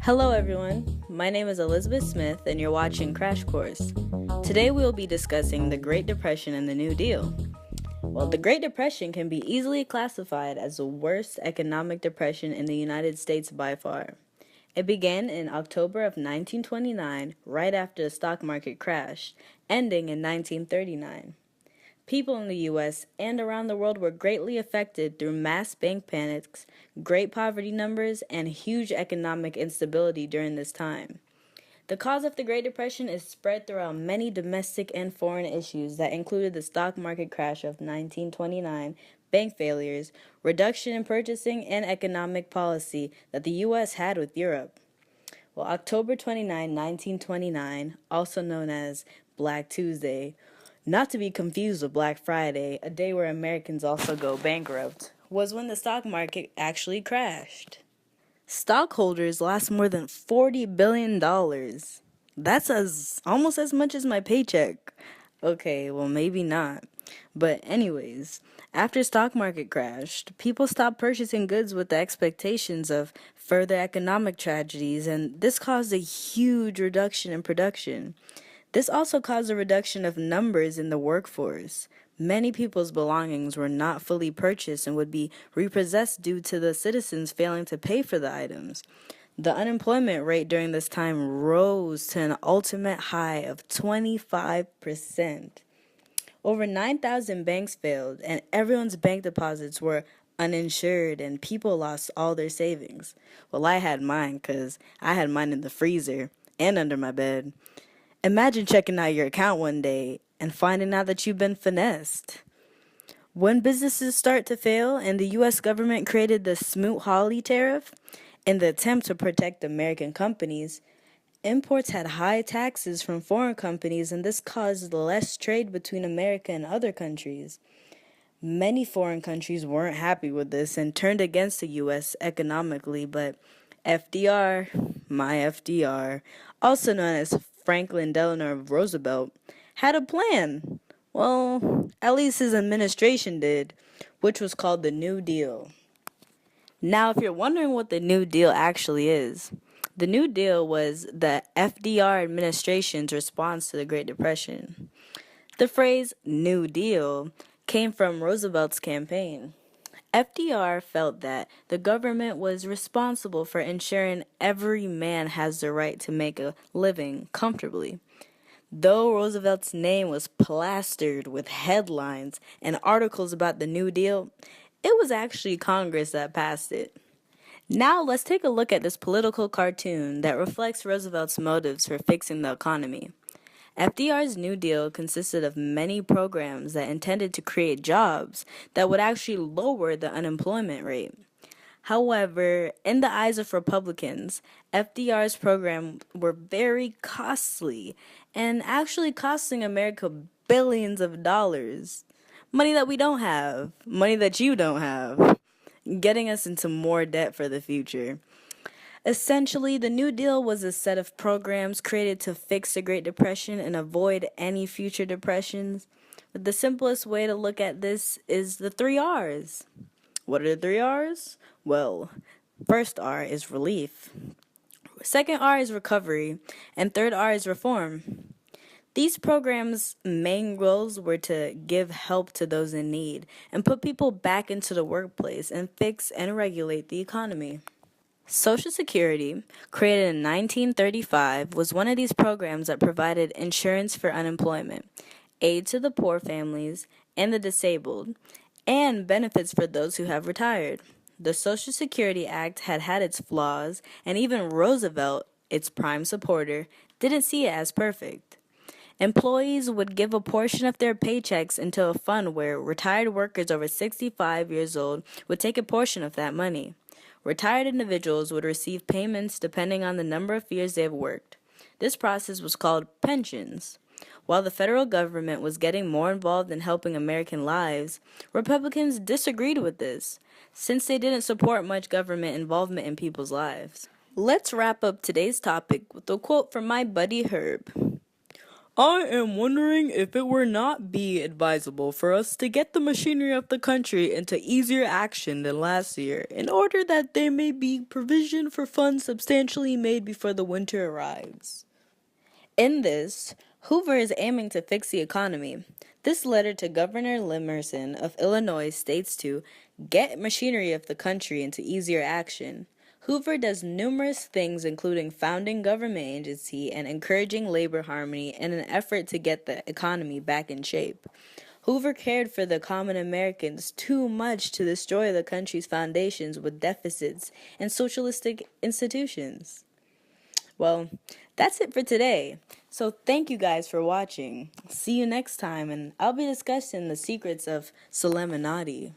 Hello everyone, my name is Elizabeth Smith and you're watching Crash Course. Today we will be discussing the Great Depression and the New Deal. Well, the Great Depression can be easily classified as the worst economic depression in the United States by far. It began in October of 1929, right after the stock market crashed, ending in 1939. People in the U.S. and around the world were greatly affected through mass bank panics, great poverty numbers, and huge economic instability during this time. The cause of the Great Depression is spread throughout many domestic and foreign issues that included the stock market crash of 1929, bank failures, reduction in purchasing, and economic policy that the U.S. had with Europe. Well, October 29, 1929, also known as Black Tuesday, not to be confused with Black Friday, a day where Americans also go bankrupt, was when the stock market actually crashed. Stockholders lost more than $40 billion. That's almost as much as my paycheck. Okay, well maybe not. But anyways, after stock market crashed, people stopped purchasing goods with the expectations of further economic tragedies, and this caused a huge reduction in production. This also caused a reduction of numbers in the workforce. Many people's belongings were not fully purchased and would be repossessed due to the citizens failing to pay for the items. The unemployment rate during this time rose to an ultimate high of 25%. Over 9,000 banks failed, and everyone's bank deposits were uninsured, and people lost all their savings. Well, I had mine because I had mine in the freezer and under my bed. Imagine checking out your account one day and finding out that you've been finessed. When businesses start to fail and the U.S. government created the Smoot-Hawley tariff in the attempt to protect American companies, imports had high taxes from foreign companies, and this caused less trade between America and other countries. Many foreign countries weren't happy with this and turned against the U.S. economically, but FDR, my FDR, also known as Franklin Delano Roosevelt, had a plan. Well, at least his administration did, which was called the New Deal. Now, if you're wondering what the New Deal actually is, the New Deal was the FDR administration's response to the Great Depression. The phrase New Deal came from Roosevelt's campaign. FDR felt that the government was responsible for ensuring every man has the right to make a living comfortably. Though Roosevelt's name was plastered with headlines and articles about the New Deal, it was actually Congress that passed it. Now let's take a look at this political cartoon that reflects Roosevelt's motives for fixing the economy. FDR's New Deal consisted of many programs that intended to create jobs that would actually lower the unemployment rate. However, in the eyes of Republicans, FDR's programs were very costly and actually costing America billions of dollars. Money that we don't have, money that you don't have, getting us into more debt for the future. Essentially, the New Deal was a set of programs created to fix the Great Depression and avoid any future depressions. But the simplest way to look at this is the 3 R's. What are the 3 R's? Well, first R is relief, second R is recovery, and third R is reform. These programs' main goals were to give help to those in need and put people back into the workplace and fix and regulate the economy. Social Security, created in 1935, was one of these programs that provided insurance for unemployment, aid to the poor families and the disabled, and benefits for those who have retired. The Social Security Act had its flaws, and even Roosevelt, its prime supporter, didn't see it as perfect. Employees would give a portion of their paychecks into a fund where retired workers over 65 years old would take a portion of that money. Retired individuals would receive payments depending on the number of years they have worked. This process was called pensions. While the federal government was getting more involved in helping American lives, Republicans disagreed with this, since they didn't support much government involvement in people's lives. Let's wrap up today's topic with a quote from my buddy Herb. I am wondering if it would not be advisable for us to get the machinery of the country into easier action than last year, in order that there may be provision for funds substantially made before the winter arrives. In this, Hoover is aiming to fix the economy. This letter to Governor Limerson of Illinois states to get machinery of the country into easier action. Hoover does numerous things, including founding government agency and encouraging labor harmony in an effort to get the economy back in shape. Hoover cared for the common Americans too much to destroy the country's foundations with deficits and socialistic institutions. Well, that's it for today. So thank you guys for watching. See you next time, and I'll be discussing the secrets of Soleminati.